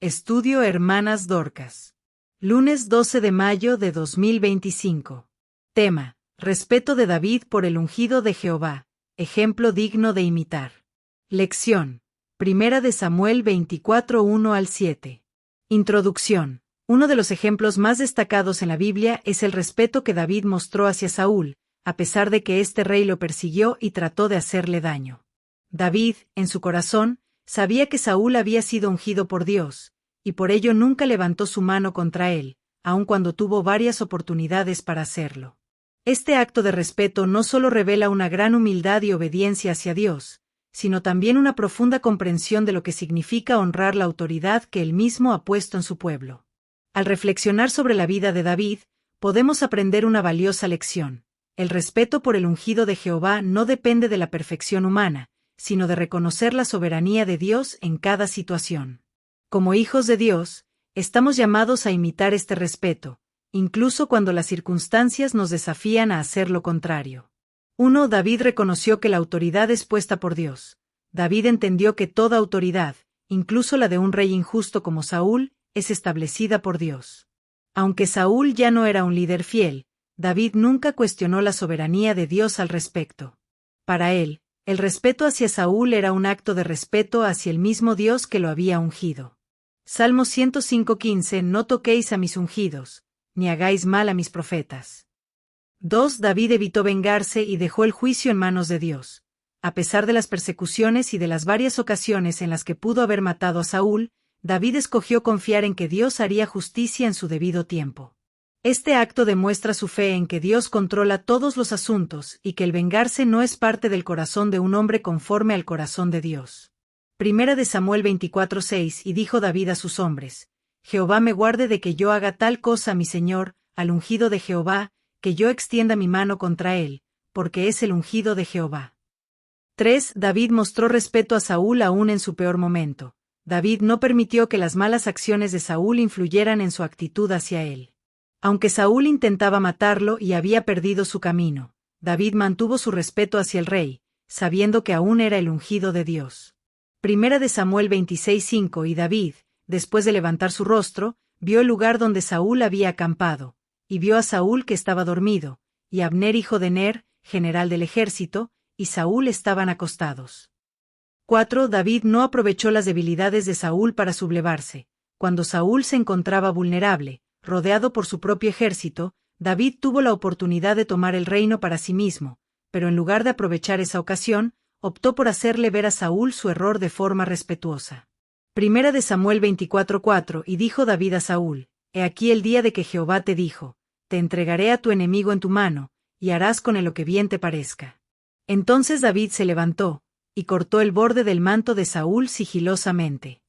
Estudio Hermanas Dorcas. Lunes 12 de mayo de 2025. Tema: respeto de David por el ungido de Jehová, ejemplo digno de imitar. Lección: Primera de Samuel 24, 1 al 7. Introducción. Uno de los ejemplos más destacados en la Biblia es el respeto que David mostró hacia Saúl, a pesar de que este rey lo persiguió y trató de hacerle daño. David, en su corazón, sabía que Saúl había sido ungido por Dios, y por ello nunca levantó su mano contra él, aun cuando tuvo varias oportunidades para hacerlo. Este acto de respeto no solo revela una gran humildad y obediencia hacia Dios, sino también una profunda comprensión de lo que significa honrar la autoridad que él mismo ha puesto en su pueblo. Al reflexionar sobre la vida de David, podemos aprender una valiosa lección. El respeto por el ungido de Jehová no depende de la perfección humana, sino de reconocer la soberanía de Dios en cada situación. Como hijos de Dios, estamos llamados a imitar este respeto, incluso cuando las circunstancias nos desafían a hacer lo contrario. 1. David reconoció que la autoridad es puesta por Dios. David entendió que toda autoridad, incluso la de un rey injusto como Saúl, es establecida por Dios. Aunque Saúl ya no era un líder fiel, David nunca cuestionó la soberanía de Dios al respecto. Para él, el respeto hacia Saúl era un acto de respeto hacia el mismo Dios que lo había ungido. Salmo 105:15. No toquéis a mis ungidos, ni hagáis mal a mis profetas. 2. David evitó vengarse y dejó el juicio en manos de Dios. A pesar de las persecuciones y de las varias ocasiones en las que pudo haber matado a Saúl, David escogió confiar en que Dios haría justicia en su debido tiempo. Este acto demuestra su fe en que Dios controla todos los asuntos y que el vengarse no es parte del corazón de un hombre conforme al corazón de Dios. Primera de Samuel 24:6. Y dijo David a sus hombres: Jehová me guarde de que yo haga tal cosa a mi señor, al ungido de Jehová, que yo extienda mi mano contra él, porque es el ungido de Jehová. 3. David mostró respeto a Saúl aún en su peor momento. David no permitió que las malas acciones de Saúl influyeran en su actitud hacia él. Aunque Saúl intentaba matarlo y había perdido su camino, David mantuvo su respeto hacia el rey, sabiendo que aún era el ungido de Dios. Primera de Samuel 26:5. Y David, después de levantar su rostro, vio el lugar donde Saúl había acampado, y vio a Saúl que estaba dormido, y Abner hijo de Ner, general del ejército, y Saúl estaban acostados. 4. David no aprovechó las debilidades de Saúl para sublevarse. Cuando Saúl se encontraba vulnerable, rodeado por su propio ejército, David tuvo la oportunidad de tomar el reino para sí mismo, pero en lugar de aprovechar esa ocasión, optó por hacerle ver a Saúl su error de forma respetuosa. Primera de Samuel 24:4. Y dijo David a Saúl: He aquí el día de que Jehová te dijo: Te entregaré a tu enemigo en tu mano, y harás con él lo que bien te parezca. Entonces David se levantó, y cortó el borde del manto de Saúl sigilosamente.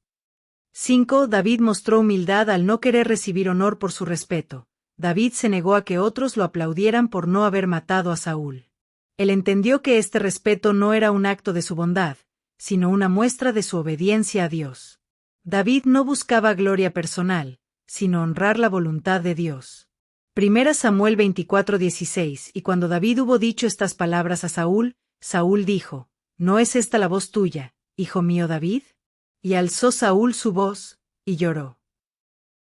5. David mostró humildad al no querer recibir honor por su respeto. David se negó a que otros lo aplaudieran por no haber matado a Saúl. Él entendió que este respeto no era un acto de su bondad, sino una muestra de su obediencia a Dios. David no buscaba gloria personal, sino honrar la voluntad de Dios. Primera Samuel 24:16. Y cuando David hubo dicho estas palabras a Saúl, Saúl dijo: ¿No es esta la voz tuya, hijo mío David? Y alzó Saúl su voz, y lloró.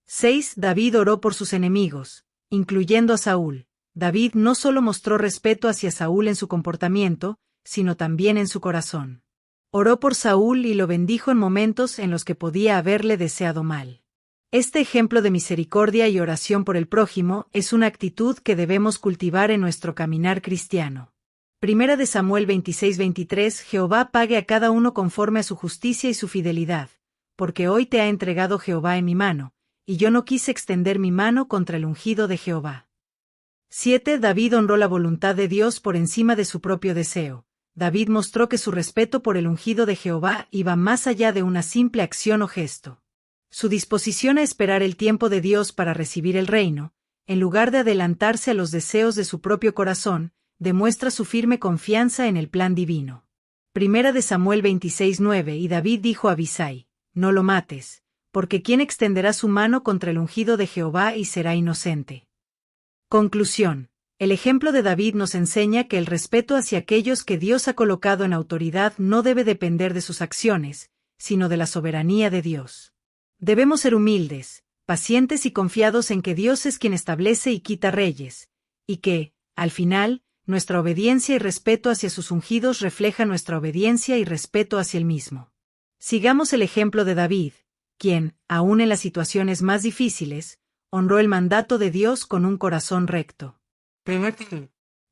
6. David oró por sus enemigos, incluyendo a Saúl. David no solo mostró respeto hacia Saúl en su comportamiento, sino también en su corazón. Oró por Saúl y lo bendijo en momentos en los que podía haberle deseado mal. Este ejemplo de misericordia y oración por el prójimo es una actitud que debemos cultivar en nuestro caminar cristiano. Primera de Samuel 26:23. Jehová pague a cada uno conforme a su justicia y su fidelidad, porque hoy te ha entregado Jehová en mi mano, y yo no quise extender mi mano contra el ungido de Jehová. 7. David honró la voluntad de Dios por encima de su propio deseo. David mostró que su respeto por el ungido de Jehová iba más allá de una simple acción o gesto. Su disposición a esperar el tiempo de Dios para recibir el reino, en lugar de adelantarse a los deseos de su propio corazón, demuestra su firme confianza en el plan divino. Primera de Samuel 26:9. Y David dijo a Abisai: No lo mates, porque ¿quién extenderá su mano contra el ungido de Jehová y será inocente? Conclusión. El ejemplo de David nos enseña que el respeto hacia aquellos que Dios ha colocado en autoridad no debe depender de sus acciones, sino de la soberanía de Dios. Debemos ser humildes, pacientes y confiados en que Dios es quien establece y quita reyes, y que, al final, nuestra obediencia y respeto hacia sus ungidos refleja nuestra obediencia y respeto hacia Él mismo. Sigamos el ejemplo de David, quien, aun en las situaciones más difíciles, honró el mandato de Dios con un corazón recto.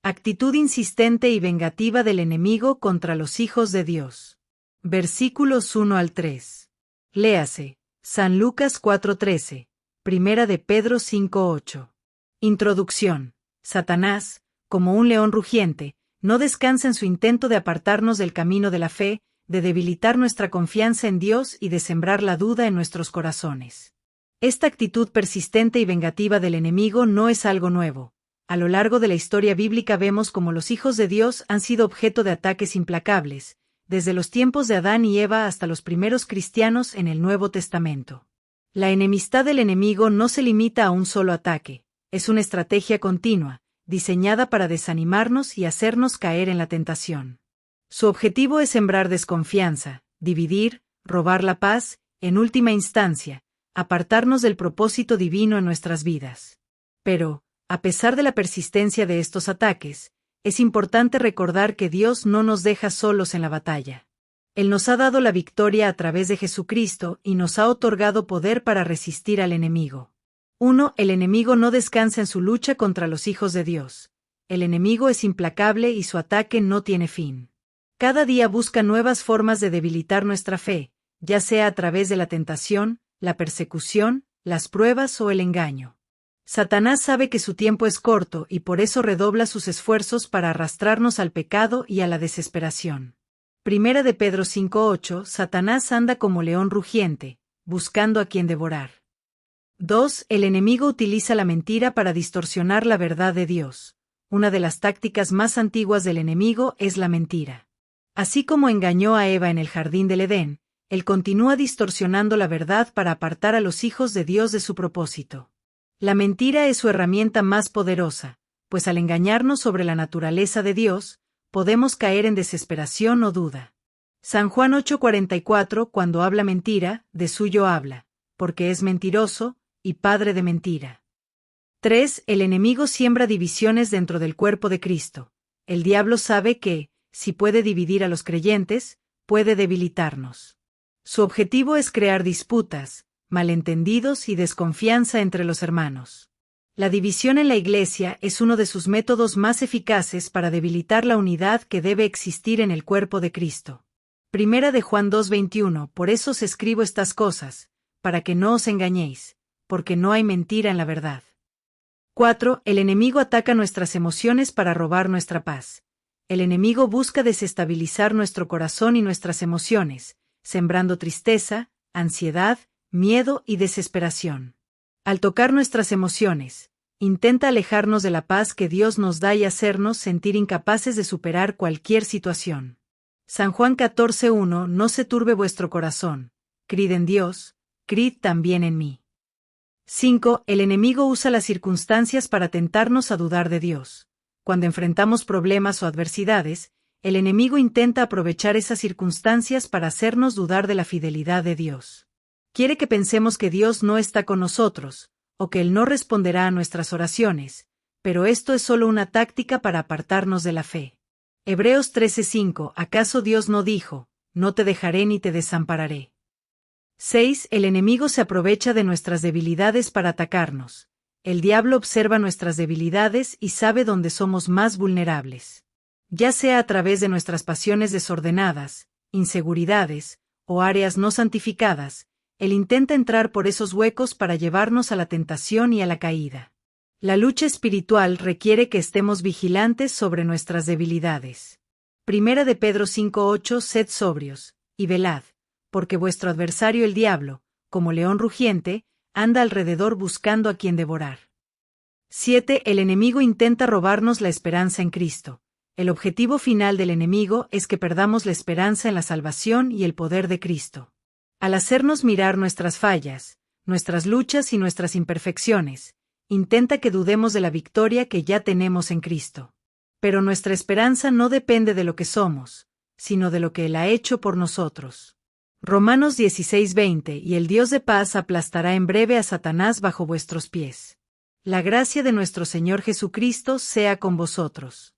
Actitud insistente y vengativa del enemigo contra los hijos de Dios. Versículos 1 al 3. Léase, San Lucas 4:13, Primera de Pedro 5:8. Introducción. Satanás, como un león rugiente, no descansa en su intento de apartarnos del camino de la fe, de debilitar nuestra confianza en Dios y de sembrar la duda en nuestros corazones. Esta actitud persistente y vengativa del enemigo no es algo nuevo. A lo largo de la historia bíblica vemos cómo los hijos de Dios han sido objeto de ataques implacables, desde los tiempos de Adán y Eva hasta los primeros cristianos en el Nuevo Testamento. La enemistad del enemigo no se limita a un solo ataque, es una estrategia continua, diseñada para desanimarnos y hacernos caer en la tentación. Su objetivo es sembrar desconfianza, dividir, robar la paz, en última instancia, apartarnos del propósito divino en nuestras vidas. Pero, a pesar de la persistencia de estos ataques, es importante recordar que Dios no nos deja solos en la batalla. Él nos ha dado la victoria a través de Jesucristo y nos ha otorgado poder para resistir al enemigo. 1. El enemigo no descansa en su lucha contra los hijos de Dios. El enemigo es implacable y su ataque no tiene fin. Cada día busca nuevas formas de debilitar nuestra fe, ya sea a través de la tentación, la persecución, las pruebas o el engaño. Satanás sabe que su tiempo es corto y por eso redobla sus esfuerzos para arrastrarnos al pecado y a la desesperación. Primera de Pedro 5:8, Satanás anda como león rugiente, buscando a quien devorar. 2. El enemigo utiliza la mentira para distorsionar la verdad de Dios. Una de las tácticas más antiguas del enemigo es la mentira. Así como engañó a Eva en el jardín del Edén, él continúa distorsionando la verdad para apartar a los hijos de Dios de su propósito. La mentira es su herramienta más poderosa, pues al engañarnos sobre la naturaleza de Dios, podemos caer en desesperación o duda. San Juan 8:44, cuando habla mentira, de suyo habla, porque es mentiroso, y padre de mentira. 3. El enemigo siembra divisiones dentro del cuerpo de Cristo. El diablo sabe que, si puede dividir a los creyentes, puede debilitarnos. Su objetivo es crear disputas, malentendidos y desconfianza entre los hermanos. La división en la Iglesia es uno de sus métodos más eficaces para debilitar la unidad que debe existir en el cuerpo de Cristo. Primera de Juan 2:21, por eso os escribo estas cosas, para que no os engañéis, porque no hay mentira en la verdad. 4. El enemigo ataca nuestras emociones para robar nuestra paz. El enemigo busca desestabilizar nuestro corazón y nuestras emociones, sembrando tristeza, ansiedad, miedo y desesperación. Al tocar nuestras emociones, intenta alejarnos de la paz que Dios nos da y hacernos sentir incapaces de superar cualquier situación. San Juan 14:1, no se turbe vuestro corazón, creed en Dios, creed también en mí. 5. El enemigo usa las circunstancias para tentarnos a dudar de Dios. Cuando enfrentamos problemas o adversidades, el enemigo intenta aprovechar esas circunstancias para hacernos dudar de la fidelidad de Dios. Quiere que pensemos que Dios no está con nosotros, o que Él no responderá a nuestras oraciones, pero esto es solo una táctica para apartarnos de la fe. Hebreos 13:5, ¿acaso Dios no dijo, no te dejaré ni te desampararé? 6. El enemigo se aprovecha de nuestras debilidades para atacarnos. El diablo observa nuestras debilidades y sabe dónde somos más vulnerables. Ya sea a través de nuestras pasiones desordenadas, inseguridades, o áreas no santificadas, él intenta entrar por esos huecos para llevarnos a la tentación y a la caída. La lucha espiritual requiere que estemos vigilantes sobre nuestras debilidades. Primera de Pedro 5:8, sed sobrios, y velad, porque vuestro adversario el diablo, como león rugiente, anda alrededor buscando a quien devorar. 7. El enemigo intenta robarnos la esperanza en Cristo. El objetivo final del enemigo es que perdamos la esperanza en la salvación y el poder de Cristo. Al hacernos mirar nuestras fallas, nuestras luchas y nuestras imperfecciones, intenta que dudemos de la victoria que ya tenemos en Cristo. Pero nuestra esperanza no depende de lo que somos, sino de lo que Él ha hecho por nosotros. Romanos 16:20 Y el Dios de paz aplastará en breve a Satanás bajo vuestros pies. La gracia de nuestro Señor Jesucristo sea con vosotros.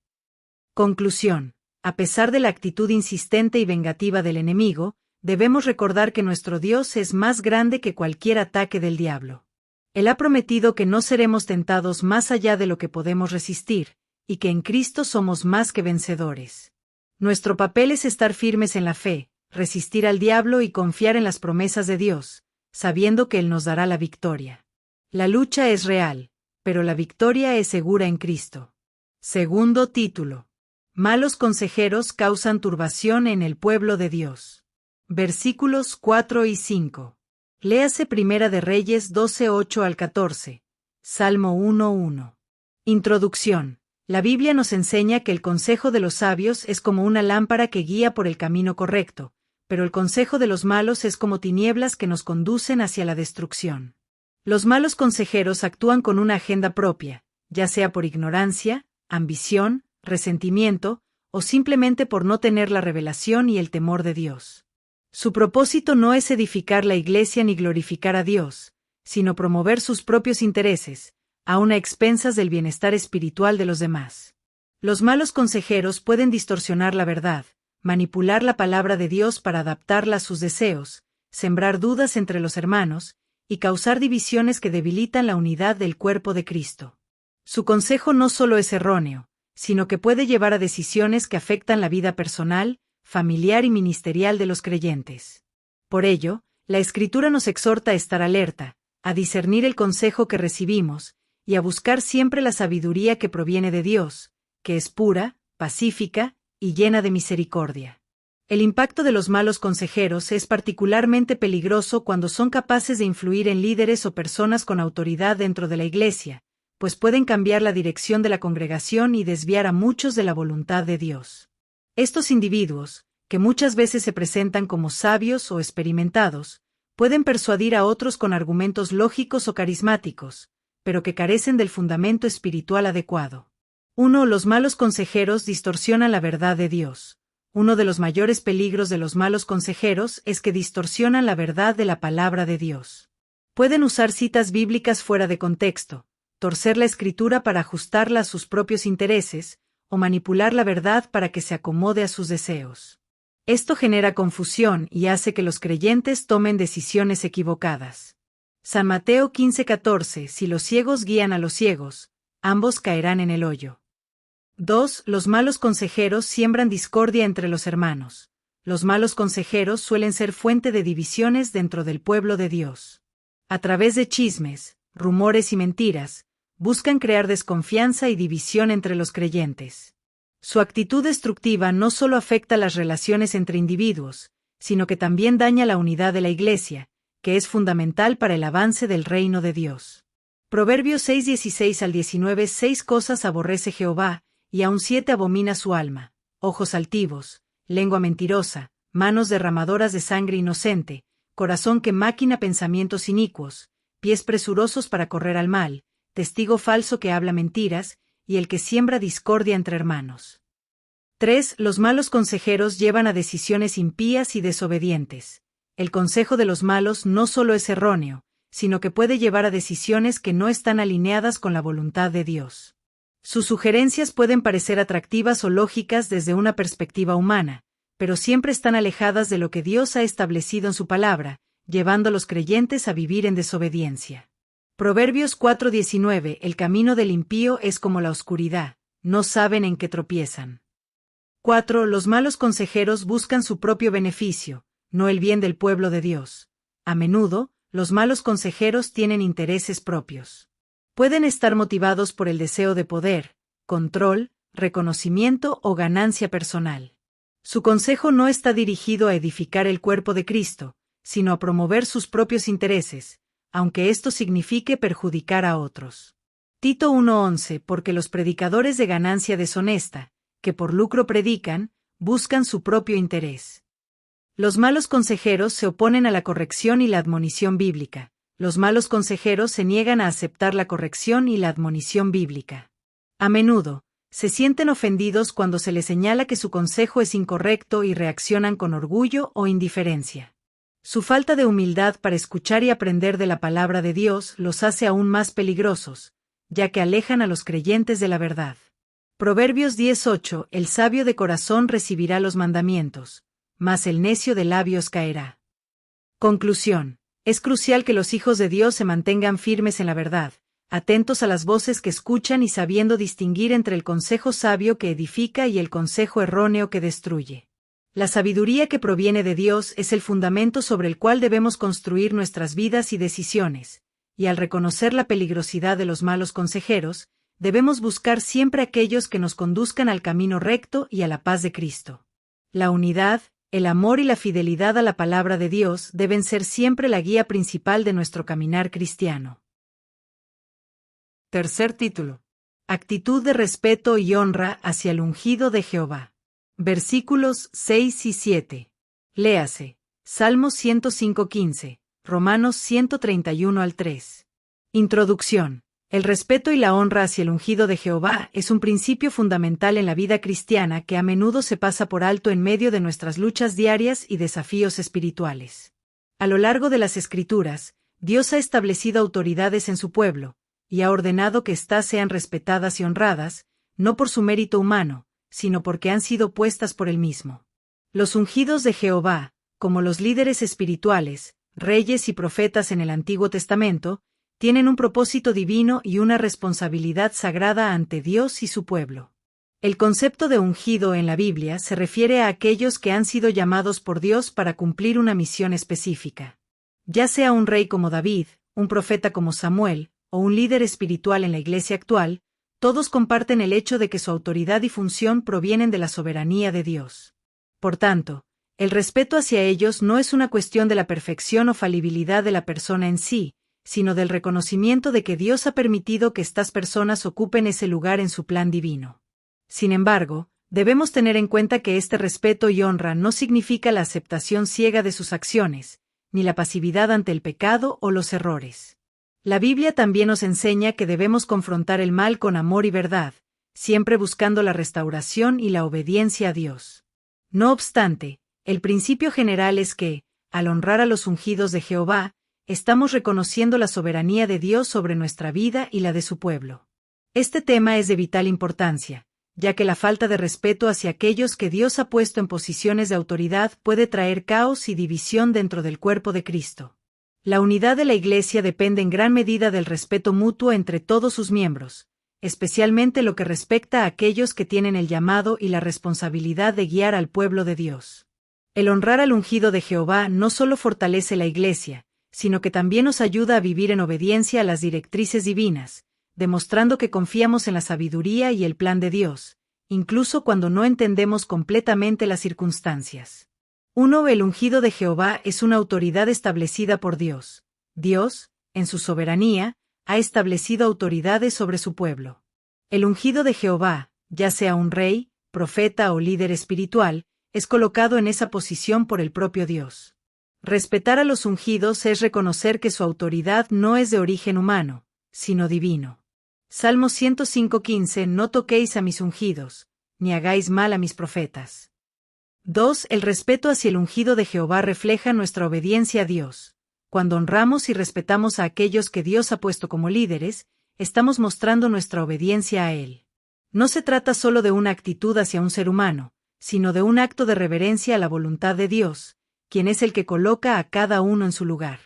Conclusión. A pesar de la actitud insistente y vengativa del enemigo, debemos recordar que nuestro Dios es más grande que cualquier ataque del diablo. Él ha prometido que no seremos tentados más allá de lo que podemos resistir, y que en Cristo somos más que vencedores. Nuestro papel es estar firmes en la fe, resistir al diablo y confiar en las promesas de Dios, sabiendo que Él nos dará la victoria. La lucha es real, pero la victoria es segura en Cristo. Segundo título. Malos consejeros causan turbación en el pueblo de Dios. Versículos 4 y 5. Léase Primera de Reyes 12:8 al 14. Salmo 1:1. Introducción. La Biblia nos enseña que el consejo de los sabios es como una lámpara que guía por el camino correcto, pero el consejo de los malos es como tinieblas que nos conducen hacia la destrucción. Los malos consejeros actúan con una agenda propia, ya sea por ignorancia, ambición, resentimiento, o simplemente por no tener la revelación y el temor de Dios. Su propósito no es edificar la iglesia ni glorificar a Dios, sino promover sus propios intereses, aun a expensas del bienestar espiritual de los demás. Los malos consejeros pueden distorsionar la verdad, manipular la palabra de Dios para adaptarla a sus deseos, sembrar dudas entre los hermanos, y causar divisiones que debilitan la unidad del cuerpo de Cristo. Su consejo no solo es erróneo, sino que puede llevar a decisiones que afectan la vida personal, familiar y ministerial de los creyentes. Por ello, la Escritura nos exhorta a estar alerta, a discernir el consejo que recibimos, y a buscar siempre la sabiduría que proviene de Dios, que es pura, pacífica y llena de misericordia. El impacto de los malos consejeros es particularmente peligroso cuando son capaces de influir en líderes o personas con autoridad dentro de la iglesia, pues pueden cambiar la dirección de la congregación y desviar a muchos de la voluntad de Dios. Estos individuos, que muchas veces se presentan como sabios o experimentados, pueden persuadir a otros con argumentos lógicos o carismáticos, pero que carecen del fundamento espiritual adecuado. 1. Los malos consejeros distorsionan la verdad de Dios. Uno de los mayores peligros de los malos consejeros es que distorsionan la verdad de la palabra de Dios. Pueden usar citas bíblicas fuera de contexto, torcer la Escritura para ajustarla a sus propios intereses, o manipular la verdad para que se acomode a sus deseos. Esto genera confusión y hace que los creyentes tomen decisiones equivocadas. San Mateo 15:14 Si los ciegos guían a los ciegos, ambos caerán en el hoyo. 2. Los malos consejeros siembran discordia entre los hermanos. Los malos consejeros suelen ser fuente de divisiones dentro del pueblo de Dios. A través de chismes, rumores y mentiras, buscan crear desconfianza y división entre los creyentes. Su actitud destructiva no solo afecta las relaciones entre individuos, sino que también daña la unidad de la iglesia, que es fundamental para el avance del reino de Dios. Proverbios 6:16 al 19 6 cosas aborrece Jehová, y aun 7 abomina su alma: ojos altivos, lengua mentirosa, manos derramadoras de sangre inocente, corazón que maquina pensamientos inicuos, pies presurosos para correr al mal, testigo falso que habla mentiras, y el que siembra discordia entre hermanos. 3. Los malos consejeros llevan a decisiones impías y desobedientes. El consejo de los malos no solo es erróneo, sino que puede llevar a decisiones que no están alineadas con la voluntad de Dios. Sus sugerencias pueden parecer atractivas o lógicas desde una perspectiva humana, pero siempre están alejadas de lo que Dios ha establecido en su palabra, llevando a los creyentes a vivir en desobediencia. Proverbios 4:19 El camino del impío es como la oscuridad, no saben en qué tropiezan. 4. Los malos consejeros buscan su propio beneficio, no el bien del pueblo de Dios. A menudo, los malos consejeros tienen intereses propios. Pueden estar motivados por el deseo de poder, control, reconocimiento o ganancia personal. Su consejo no está dirigido a edificar el cuerpo de Cristo, sino a promover sus propios intereses, aunque esto signifique perjudicar a otros. Tito 1:11 Porque los predicadores de ganancia deshonesta, que por lucro predican, buscan su propio interés. Los malos consejeros se oponen a la corrección y la admonición bíblica. Los malos consejeros se niegan a aceptar la corrección y la admonición bíblica. A menudo, se sienten ofendidos cuando se les señala que su consejo es incorrecto y reaccionan con orgullo o indiferencia. Su falta de humildad para escuchar y aprender de la palabra de Dios los hace aún más peligrosos, ya que alejan a los creyentes de la verdad. Proverbios 10:8 El sabio de corazón recibirá los mandamientos, mas el necio de labios caerá. Conclusión. Es crucial que los hijos de Dios se mantengan firmes en la verdad, atentos a las voces que escuchan y sabiendo distinguir entre el consejo sabio que edifica y el consejo erróneo que destruye. La sabiduría que proviene de Dios es el fundamento sobre el cual debemos construir nuestras vidas y decisiones, y al reconocer la peligrosidad de los malos consejeros, debemos buscar siempre aquellos que nos conduzcan al camino recto y a la paz de Cristo. La unidad, el amor y la fidelidad a la palabra de Dios deben ser siempre la guía principal de nuestro caminar cristiano. Tercer título. Actitud de respeto y honra hacia el ungido de Jehová. Versículos 6 y 7. Léase. Salmos 105:15, Romanos 131 al 3. Introducción. El respeto y la honra hacia el ungido de Jehová es un principio fundamental en la vida cristiana que a menudo se pasa por alto en medio de nuestras luchas diarias y desafíos espirituales. A lo largo de las Escrituras, Dios ha establecido autoridades en su pueblo, y ha ordenado que éstas sean respetadas y honradas, no por su mérito humano, sino porque han sido puestas por él mismo. Los ungidos de Jehová, como los líderes espirituales, reyes y profetas en el Antiguo Testamento, tienen un propósito divino y una responsabilidad sagrada ante Dios y su pueblo. El concepto de ungido en la Biblia se refiere a aquellos que han sido llamados por Dios para cumplir una misión específica. Ya sea un rey como David, un profeta como Samuel, o un líder espiritual en la iglesia actual, todos comparten el hecho de que su autoridad y función provienen de la soberanía de Dios. Por tanto, el respeto hacia ellos no es una cuestión de la perfección o falibilidad de la persona en sí, sino del reconocimiento de que Dios ha permitido que estas personas ocupen ese lugar en su plan divino. Sin embargo, debemos tener en cuenta que este respeto y honra no significa la aceptación ciega de sus acciones, ni la pasividad ante el pecado o los errores. La Biblia también nos enseña que debemos confrontar el mal con amor y verdad, siempre buscando la restauración y la obediencia a Dios. No obstante, el principio general es que, al honrar a los ungidos de Jehová, estamos reconociendo la soberanía de Dios sobre nuestra vida y la de su pueblo. Este tema es de vital importancia, ya que la falta de respeto hacia aquellos que Dios ha puesto en posiciones de autoridad puede traer caos y división dentro del cuerpo de Cristo. La unidad de la Iglesia depende en gran medida del respeto mutuo entre todos sus miembros, especialmente lo que respecta a aquellos que tienen el llamado y la responsabilidad de guiar al pueblo de Dios. El honrar al ungido de Jehová no solo fortalece la Iglesia, sino que también nos ayuda a vivir en obediencia a las directrices divinas, demostrando que confiamos en la sabiduría y el plan de Dios, incluso cuando no entendemos completamente las circunstancias. 1. El ungido de Jehová es una autoridad establecida por Dios. Dios, en su soberanía, ha establecido autoridades sobre su pueblo. El ungido de Jehová, ya sea un rey, profeta o líder espiritual, es colocado en esa posición por el propio Dios. Respetar a los ungidos es reconocer que su autoridad no es de origen humano, sino divino. Salmo 105:15 No toquéis a mis ungidos, ni hagáis mal a mis profetas. 2. El respeto hacia el ungido de Jehová refleja nuestra obediencia a Dios. Cuando honramos y respetamos a aquellos que Dios ha puesto como líderes, estamos mostrando nuestra obediencia a Él. No se trata solo de una actitud hacia un ser humano, sino de un acto de reverencia a la voluntad de Dios, quien es el que coloca a cada uno en su lugar.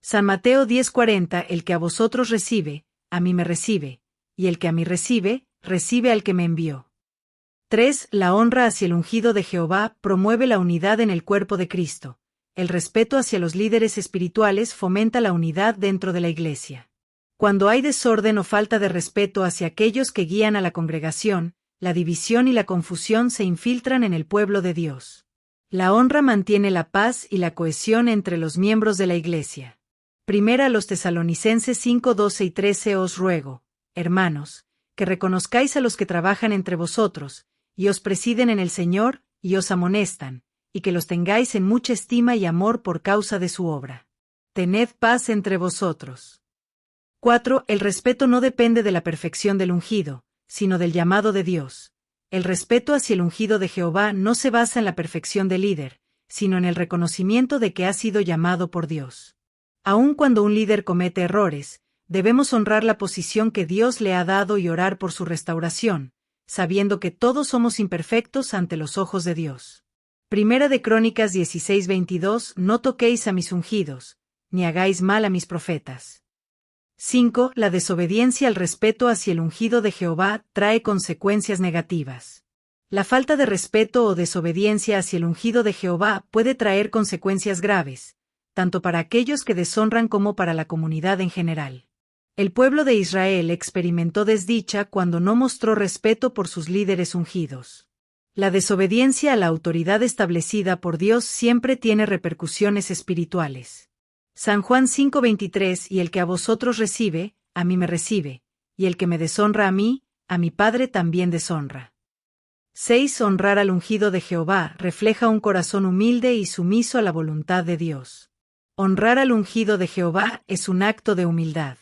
San Mateo 10:40 El que a vosotros recibe, a mí me recibe, y el que a mí recibe, recibe al que me envió. 3. La honra hacia el ungido de Jehová promueve la unidad en el cuerpo de Cristo. El respeto hacia los líderes espirituales fomenta la unidad dentro de la Iglesia. Cuando hay desorden o falta de respeto hacia aquellos que guían a la congregación, la división y la confusión se infiltran en el pueblo de Dios. La honra mantiene la paz y la cohesión entre los miembros de la Iglesia. 1 a los Tesalonicenses 5:12 y 13 Os ruego, hermanos, que reconozcáis a los que trabajan entre vosotros, y os presiden en el Señor, y os amonestan, y que los tengáis en mucha estima y amor por causa de su obra. Tened paz entre vosotros. 4. El respeto no depende de la perfección del ungido, sino del llamado de Dios. El respeto hacia el ungido de Jehová no se basa en la perfección del líder, sino en el reconocimiento de que ha sido llamado por Dios. Aun cuando un líder comete errores, debemos honrar la posición que Dios le ha dado y orar por su restauración, sabiendo que todos somos imperfectos ante los ojos de Dios. Primera de Crónicas 16:22. No toquéis a mis ungidos, ni hagáis mal a mis profetas. 5. La desobediencia al respeto hacia el ungido de Jehová trae consecuencias negativas. La falta de respeto o desobediencia hacia el ungido de Jehová puede traer consecuencias graves, tanto para aquellos que deshonran como para la comunidad en general. El pueblo de Israel experimentó desdicha cuando no mostró respeto por sus líderes ungidos. La desobediencia a la autoridad establecida por Dios siempre tiene repercusiones espirituales. San Juan 5:23. Y el que a vosotros recibe, a mí me recibe, y el que me deshonra a mi Padre también deshonra. 6. Honrar al ungido de Jehová refleja un corazón humilde y sumiso a la voluntad de Dios. Honrar al ungido de Jehová es un acto de humildad.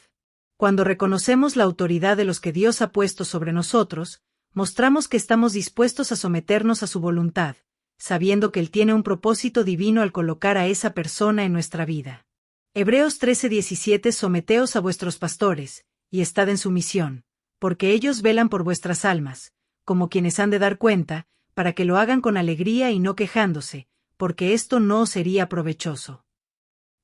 Cuando reconocemos la autoridad de los que Dios ha puesto sobre nosotros, mostramos que estamos dispuestos a someternos a su voluntad, sabiendo que Él tiene un propósito divino al colocar a esa persona en nuestra vida. Hebreos 13:17. Someteos a vuestros pastores, y estad en sumisión, porque ellos velan por vuestras almas, como quienes han de dar cuenta, para que lo hagan con alegría y no quejándose, porque esto no os sería provechoso.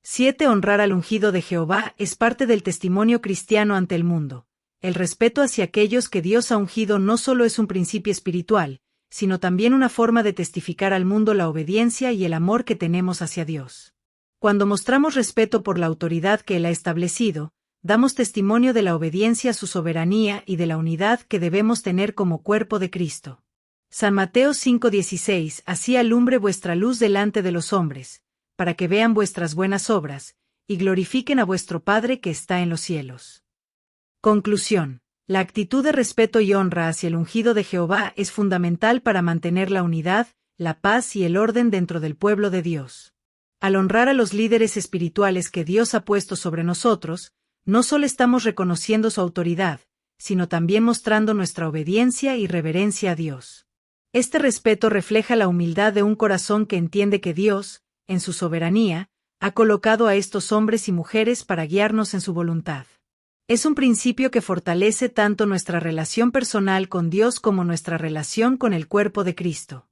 7. Honrar al ungido de Jehová es parte del testimonio cristiano ante el mundo. El respeto hacia aquellos que Dios ha ungido no solo es un principio espiritual, sino también una forma de testificar al mundo la obediencia y el amor que tenemos hacia Dios. Cuando mostramos respeto por la autoridad que Él ha establecido, damos testimonio de la obediencia a su soberanía y de la unidad que debemos tener como cuerpo de Cristo. San Mateo 5:16. Así alumbre vuestra luz delante de los hombres, para que vean vuestras buenas obras, y glorifiquen a vuestro Padre que está en los cielos. Conclusión. La actitud de respeto y honra hacia el ungido de Jehová es fundamental para mantener la unidad, la paz y el orden dentro del pueblo de Dios. Al honrar a los líderes espirituales que Dios ha puesto sobre nosotros, no solo estamos reconociendo su autoridad, sino también mostrando nuestra obediencia y reverencia a Dios. Este respeto refleja la humildad de un corazón que entiende que Dios, en su soberanía, ha colocado a estos hombres y mujeres para guiarnos en su voluntad. Es un principio que fortalece tanto nuestra relación personal con Dios como nuestra relación con el cuerpo de Cristo.